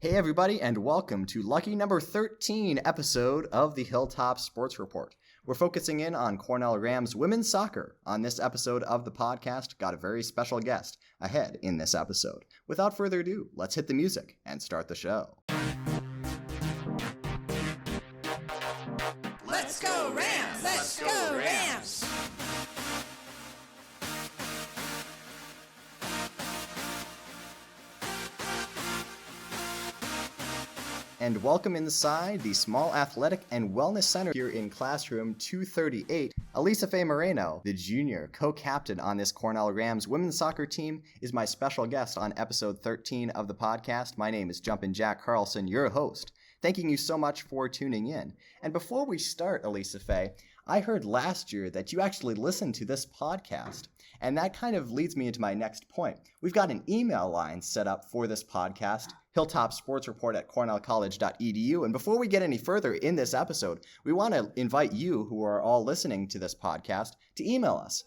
Hey everybody, and welcome to lucky number 13 episode of the Hilltop Sports Report. We're focusing in on Cornell Rams women's soccer. On this episode of the podcast, got a very special guest ahead in this episode. Without further ado, let's hit the music and start the show. Let's go Rams! Let's go Rams! And welcome inside the Small Athletic and Wellness Center here in classroom 238. Elissafe Moreno, the junior co-captain on this Cornell Rams women's soccer team, is my special guest on episode 13 of the podcast. My name is Jumpin Jack Carlson, your host. Thanking you so much for tuning in. And before we start, Elissafe, I heard last year that you actually listened to this podcast. And that kind of leads me into my next point. We've got an email line set up for this podcast, hilltopsportsreport@cornellcollege.edu. And before we get any further in this episode, we want to invite you who are all listening to this podcast to email us.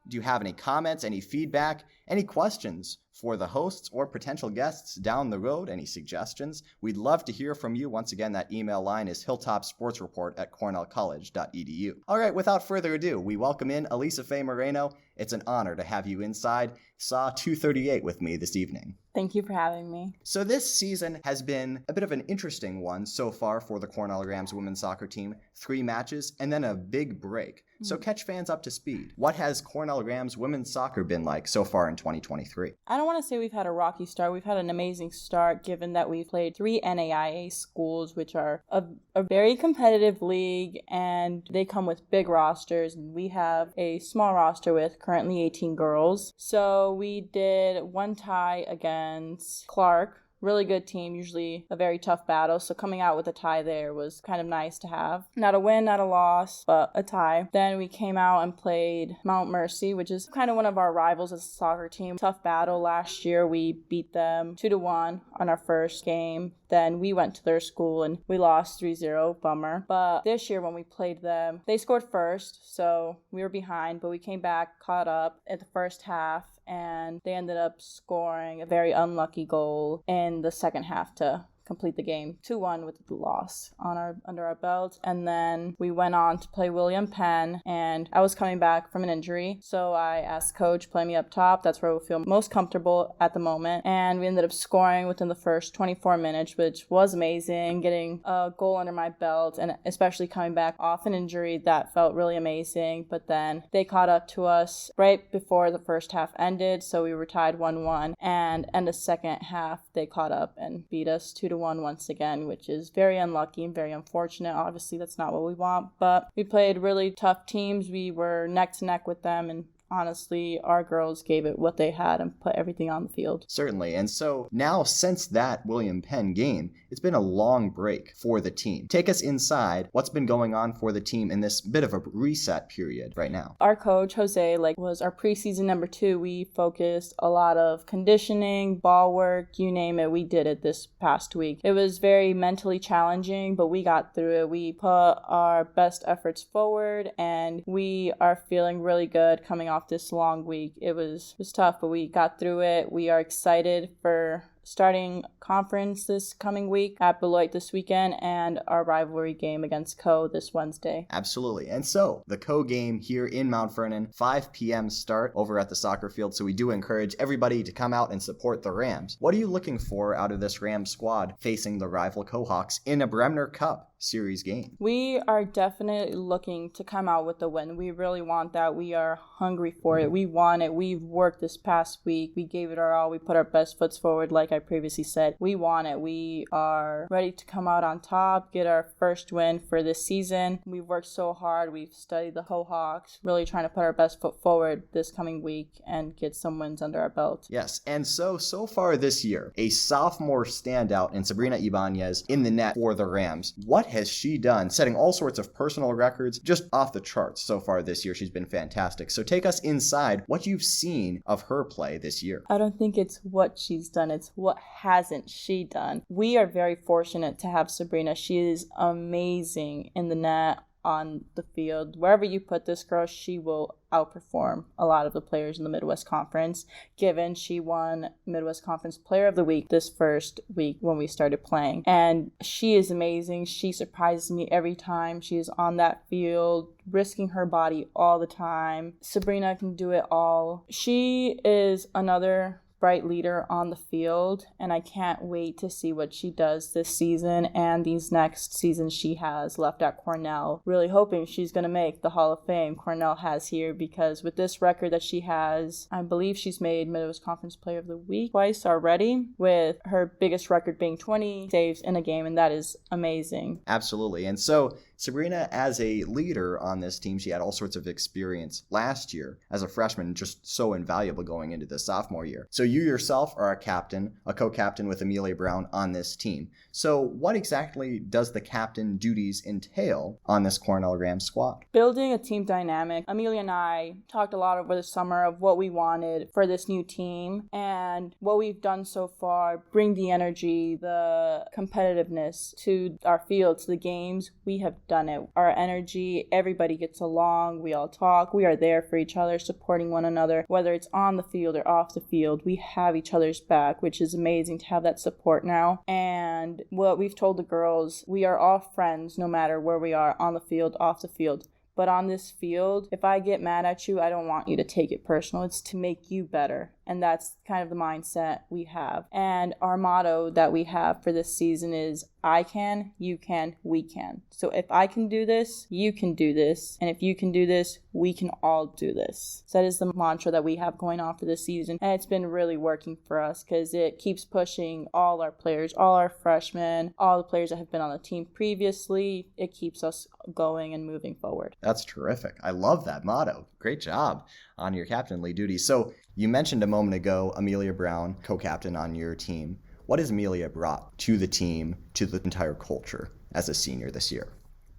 Do you have any comments, any feedback, any questions for the hosts or potential guests down the road? Any suggestions? We'd love to hear from you. Once again, that email line is hilltopsportsreport@cornellcollege.edu. All right, without further ado, we welcome in Elissafe Moreno. It's an honor to have you inside SAW 238 with me this evening. Thank you for having me. So this season has been a bit of an interesting one so far for the Cornell Rams women's soccer team. 3 matches and then a big break. So catch fans up to speed. What has Cornell Rams women's soccer been like so far in 2023? I don't want to say we've had a rocky start. We've had an amazing start given that we've played 3 NAIA schools, which are a very competitive league, and they come with big rosters. And we have a small roster with currently 18 girls. So we did 1 tie against Clark. Really good team, usually a very tough battle. So coming out with a tie there was kind of nice to have. Not a win, not a loss, but a tie. Then we came out and played Mount Mercy, which is kind of one of our rivals as a soccer team. Tough battle last year. We beat them 2-1 on our first game. Then we went to their school and we lost 3-0, bummer. But this year when we played them, they scored first, so we were behind, but we came back, caught up at the first half, and they ended up scoring a very unlucky goal in the second half to complete the game. 2-1 with the loss under our belt. And then we went on to play William Penn, and I was coming back from an injury, so I asked coach, play me up top. That's where we feel most comfortable at the moment. And we ended up scoring within the first 24 minutes, which was amazing, getting a goal under my belt, and especially coming back off an injury, that felt really amazing. But then they caught up to us right before the first half ended, so we were tied 1-1, and in the second half they caught up and beat us 2-1 once again, which is very unlucky and very unfortunate. Obviously, that's not what we want, but we played really tough teams. We were neck to neck with them, and honestly, our girls gave it what they had and put everything on the field. Certainly. And so now, since that William Penn game, it's been a long break for the team. Take us inside what's been going on for the team in this bit of a reset period right now. Our coach, Jose, was our preseason number 2. We focused a lot of conditioning, ball work, you name it. We did it this past week. It was very mentally challenging, but we got through it. We put our best efforts forward, and we are feeling really good coming off this long week. It was tough, but we got through it. We are excited for starting conference this coming week at Beloit this weekend, and our rivalry game against Co this Wednesday. Absolutely. And so the Co game here in Mount Vernon, 5 p.m. start over at the soccer field. So we do encourage everybody to come out and support the Rams. What are you looking for out of this Rams squad facing the rival Co-Hawks in a Bremner Cup series game? We are definitely looking to come out with a win. We really want that. We are hungry for it. We want it. We've worked this past week. We gave it our all. We put our best foot forward, like I previously said. We want it. We are ready to come out on top, get our first win for this season. We've worked so hard. We've studied the Co-Hawks, really trying to put our best foot forward this coming week and get some wins under our belt. Yes, and so far this year, a sophomore standout in Sabrina Ibanez in the net for the Rams. What has she done, setting all sorts of personal records just off the charts so far this year? She's been fantastic. So take us inside what you've seen of her play this year. I don't think it's what she's done, it's what hasn't she done. We are very fortunate to have Sabrina. She is amazing in the net on the field. Wherever you put this girl, she will outperform a lot of the players in the Midwest Conference, given she won Midwest Conference Player of the Week this first week when we started playing. And she is amazing. She surprises me every time she is on that field, risking her body all the time. Sabrina can do it all. She is another bright leader on the field, and I can't wait to see what she does this season and these next seasons she has left at Cornell. Really hoping she's going to make the Hall of Fame Cornell has here, because with this record that she has, I believe she's made Midwest Conference Player of the Week twice already, with her biggest record being 20 saves in a game, and that is amazing. Absolutely. And so Sabrina, as a leader on this team, she had all sorts of experience last year as a freshman, just so invaluable going into the sophomore year. So you yourself are a captain, a co-captain with Amelia Brown on this team. So what exactly does the captain duties entail on this Cornell Rams squad? Building a team dynamic. Amelia and I talked a lot over the summer of what we wanted for this new team, and what we've done so far, bring the energy, the competitiveness to our field, to the games. We have done it. Our energy, everybody gets along, we all talk, we are there for each other, supporting one another, whether it's on the field or off the field. We have each other's back, which is amazing to have that support now. And what we've told the girls, we are all friends no matter where we are, on the field, off the field. But on this field, if I get mad at you, I don't want you to take it personal. It's to make you better. And that's kind of the mindset we have. And our motto that we have for this season is, I can, you can, we can. So if I can do this, you can do this. And if you can do this, we can all do this. So that is the mantra that we have going on for this season. And it's been really working for us, because it keeps pushing all our players, all our freshmen, all the players that have been on the team previously. It keeps us going and moving forward. That's terrific. I love that motto. Great job on your captainly duties. So you mentioned a moment ago Amelia Brown, co-captain on your team. What has Amelia brought to the team, to the entire culture as a senior this year?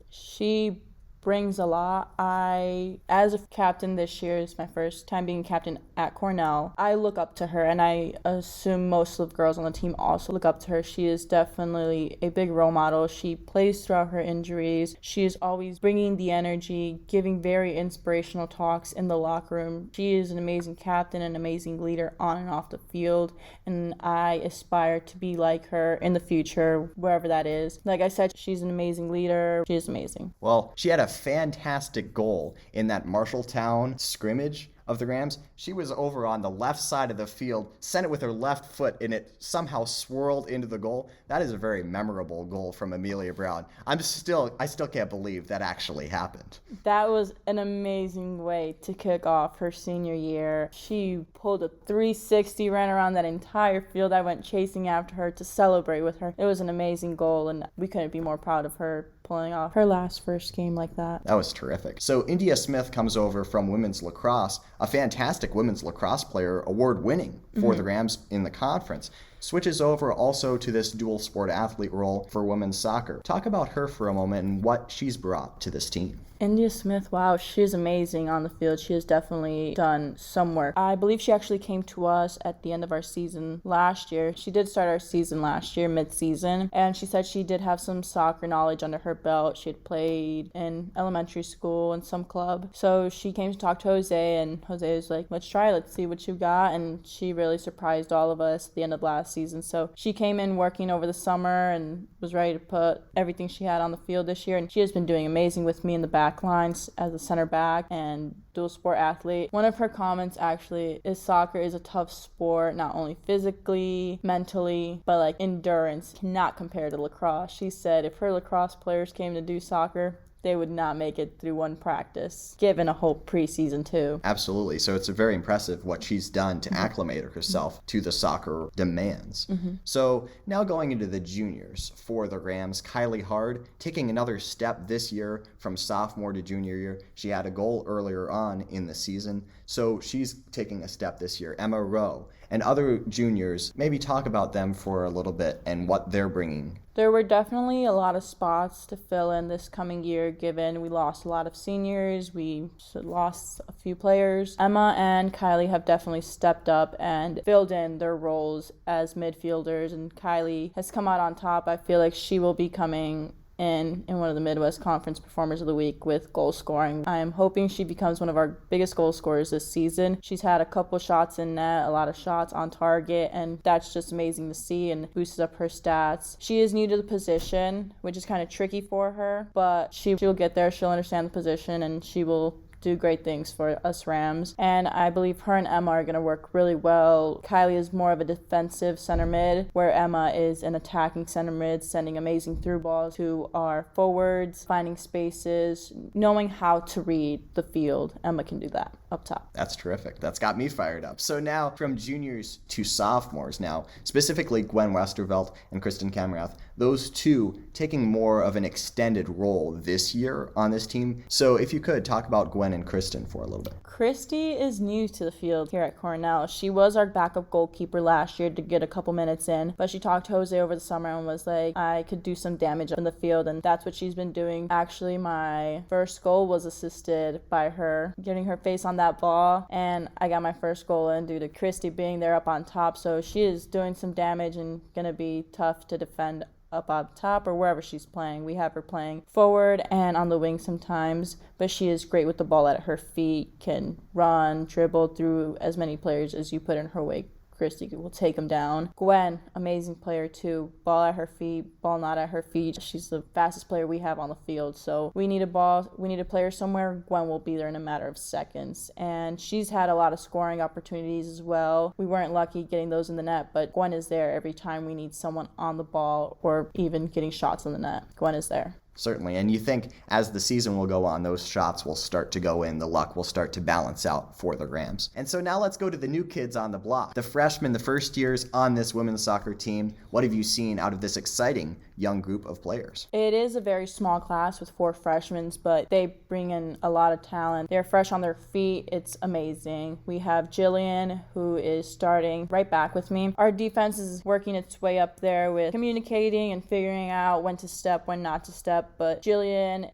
She brings a lot. As a captain this year, is my first time being captain at Cornell. I look up to her, and I assume most of the girls on the team also look up to her. She is definitely a big role model. She plays throughout her injuries. She is always bringing the energy, giving very inspirational talks in the locker room. She is an amazing captain, an amazing leader on and off the field, and I aspire to be like her in the future, wherever that is. Like I said, she's an amazing leader. She is amazing. Well, she had a fantastic goal in that Marshalltown scrimmage of the Rams. She was over on the left side of the field, sent it with her left foot, and it somehow swirled into the goal. That is a very memorable goal from Amelia Brown. I still can't believe that actually happened. That was an amazing way to kick off her senior year. She pulled a 360, ran around that entire field. I went chasing after her to celebrate with her. It was an amazing goal, and we couldn't be more proud of her pulling off her first game like that. That was terrific. So India Smith comes over from women's lacrosse, a fantastic women's lacrosse player, award-winning for the Rams in the conference. Switches over also to this dual sport athlete role for women's soccer. Talk about her for a moment and what she's brought to this team. India Smith, wow, she's amazing on the field. She has definitely done some work. I believe she actually came to us at the end of our season last year. She did start our season last year, mid-season, and she said she did have some soccer knowledge under her belt. She had played in elementary school and some club. So she came to talk to Jose, and Jose was like, let's try, let's see what you've got, and she really surprised all of us at the end of last season. So she came in working over the summer and was ready to put everything she had on the field this year, and she has been doing amazing with me in the back lines as a center back and dual sport athlete. One of her comments actually is soccer is a tough sport, not only physically, mentally, but like endurance. Cannot compare to lacrosse. She said if her lacrosse players came to do soccer, they would not make it through one practice, given a whole preseason too. Absolutely. So it's very impressive what she's done to acclimate herself to the soccer demands. So now going into the juniors for the Rams, Kylie Hard taking another step this year from sophomore to junior year. She had a goal earlier on in the season, so she's taking a step this year. Emma Rowe and other juniors, maybe talk about them for a little bit and what they're bringing. There were definitely a lot of spots to fill in this coming year, given we lost a lot of seniors, we lost a few players. Emma and Kylie have definitely stepped up and filled in their roles as midfielders, and Kylie has come out on top. I feel like she will be coming in one of the Midwest Conference Performers of the Week with goal scoring. I'm hoping she becomes one of our biggest goal scorers this season. She's had a couple shots in net, a lot of shots on target, and that's just amazing to see and boosts up her stats. She is new to the position, which is kind of tricky for her, but she'll get there. She'll understand the position, and she will do great things for us Rams. And I believe her and Emma are going to work really well. Kylie is more of a defensive center mid, where Emma is an attacking center mid, sending amazing through balls to our forwards, finding spaces, knowing how to read the field. Emma can do that up top. That's terrific. That's got me fired up. So now from juniors to sophomores now, specifically Gwen Westervelt and Kristen Kamrath, those two taking more of an extended role this year on this team. So if you could talk about Gwen and Kristen for a little bit. Christy is new to the field here at Cornell. She was our backup goalkeeper last year to get a couple minutes in, but she talked to Jose over the summer and was like, I could do some damage in the field, and that's what she's been doing. Actually, my first goal was assisted by her getting her face on that ball, and I got my first goal in due to Christy being there up on top. So she is doing some damage and gonna be tough to defend up on top or wherever she's playing. We have her playing forward and on the wing sometimes, but she is great with the ball at her feet, can run, dribble through as many players as you put in her way. Christy will take them down. Gwen, amazing player too. Ball at her feet, ball not at her feet. She's the fastest player we have on the field. So we need a ball, we need a player somewhere. Gwen will be there in a matter of seconds. And she's had a lot of scoring opportunities as well. We weren't lucky getting those in the net, but Gwen is there every time we need someone on the ball or even getting shots in the net. Gwen is there. Certainly. And you think as the season will go on, those shots will start to go in, the luck will start to balance out for the Rams. And so now let's go to the new kids on the block. The freshmen, the first years on this women's soccer team. What have you seen out of this exciting young group of players? It is a very small class with 4 freshmen, but they bring in a lot of talent. They're fresh on their feet. It's amazing. We have Jillian, who is starting right back with me. Our defense is working its way up there with communicating and figuring out when to step, when not to step. But Jillian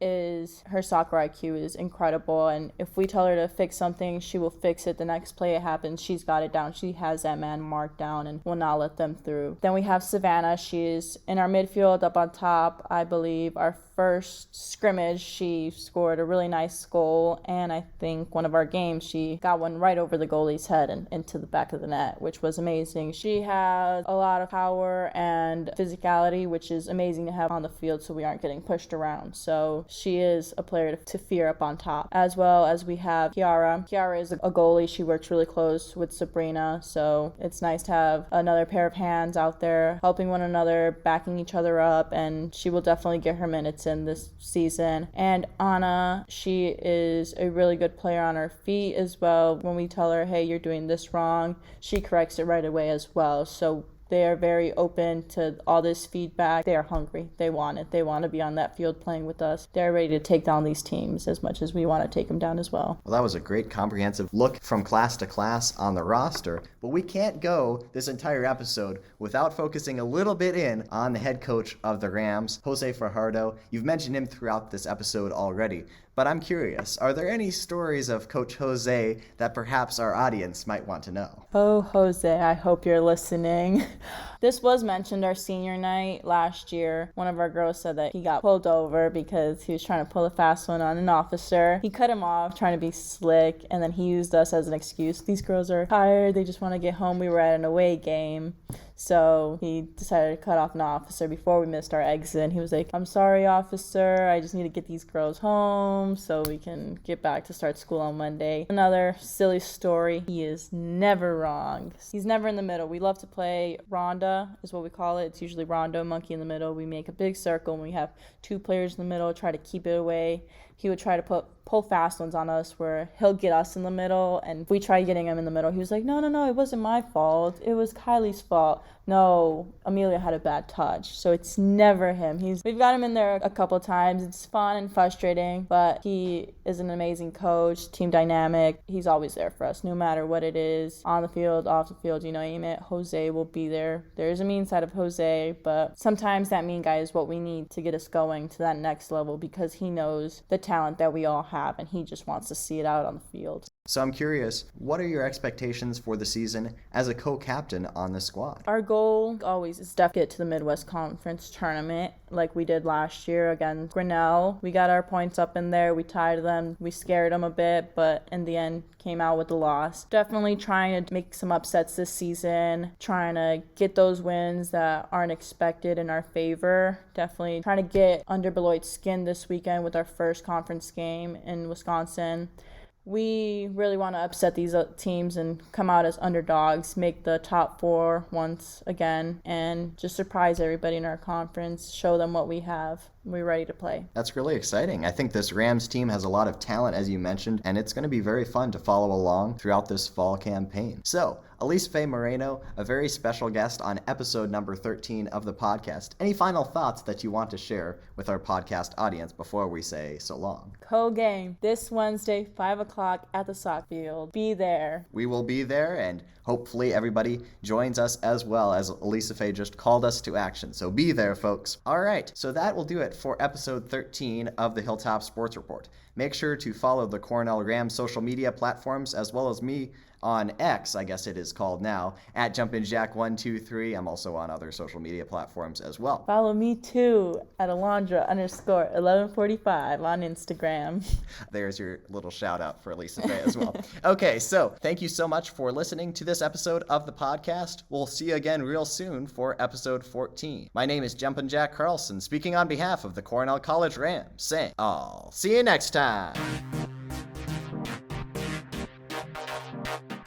her soccer IQ is incredible, and if we tell her to fix something, she will fix it. The next play it happens, she's got it down. She has that man marked down and will not let them through. Then we have Savannah. She's in our midfield up on top. I believe our first scrimmage, she scored a really nice goal, and I think one of our games, she got one right over the goalie's head and into the back of the net, which was amazing. She has a lot of power and physicality, which is amazing to have on the field so we aren't getting pushed around. So she is a player to fear up on top. As well as we have Kiara. Kiara is a goalie. She works really close with Sabrina, so it's nice to have another pair of hands out there helping one another, backing each other up, and she will definitely get her minutes in this season. And Anna, she is a really good player on her feet as well. When we tell her, hey, you're doing this wrong, she corrects it right away as well. So they are very open to all this feedback. They are hungry. They want it. They want to be on that field playing with us. They're ready to take down these teams as much as we want to take them down as well. Well, that was a great comprehensive look from class to class on the roster. But we can't go this entire episode without focusing a little bit in on the head coach of the Rams, Jose Fajardo. You've mentioned him throughout this episode already. But I'm curious, are there any stories of Coach Jose that perhaps our audience might want to know? Oh, Jose, I hope you're listening. This was mentioned our senior night last year. One of our girls said that he got pulled over because he was trying to pull a fast one on an officer. He cut him off, trying to be slick, and then he used us as an excuse. These girls are tired, they just want to get home. We were at an away game. So he decided to cut off an officer before we missed our exit. And he was like, I'm sorry, officer. I just need to get these girls home so we can get back to start school on Monday. Another silly story. He is never wrong. He's never in the middle. We love to play ronda is what we call it. It's usually rondo, monkey in the middle. We make a big circle and we have 2 players in the middle, try to keep it away. He would try to pull fast ones on us where he'll get us in the middle, and if we try getting him in the middle, he was like, no, it wasn't my fault. It was Kylie's fault. No, Amelia had a bad touch. So it's never him. We've got him in there a couple times. It's fun and frustrating, but he is an amazing coach, team dynamic. He's always there for us, no matter what it is, on the field, off the field, you name it. Jose will be there. There's a mean side of Jose, but sometimes that mean guy is what we need to get us going to that next level because he knows the talent that we all have, and he just wants to see it out on the field. So I'm curious, what are your expectations for the season as a co-captain on this squad? Our goal always is to get to the Midwest Conference tournament like we did last year against Cornell. We got our points up in there. We tied them. We scared them a bit, but in the end came out with the loss. Definitely trying to make some upsets this season, trying to get those wins that aren't expected in our favor. Definitely trying to get under Beloit's skin this weekend with our first conference game in Wisconsin. We really want to upset these teams and come out as underdogs, make the top 4 once again, and just surprise everybody in our conference, show them what we have. We're ready to play. That's really exciting. I think this Rams team has a lot of talent, as you mentioned, and it's going to be very fun to follow along throughout this fall campaign. So, Elissafe Moreno, a very special guest on episode number 13 of the podcast. Any final thoughts that you want to share with our podcast audience before we say so long? Co-game this Wednesday, 5 o'clock at the soccer field. Be there. We will be there, and hopefully everybody joins us as well, as Elissafe just called us to action. So be there, folks. All right, so that will do it for episode 13 of the Hilltop Sports Report. Make sure to follow the Cornell Rams social media platforms as well as me on X, I guess it is called now, at Jumpin Jack 123. I'm also on other social media platforms as well. Follow me too at Alondra_1145 on Instagram. There's your little shout out for Elissafe as well. Okay, so thank you so much for listening to this episode of the podcast. We'll see you again real soon for episode 14. My name is Jumpin Jack Carlson, speaking on behalf of the Cornell College Rams, saying, I'll see you next time.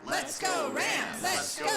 Let's go Rams! Let's go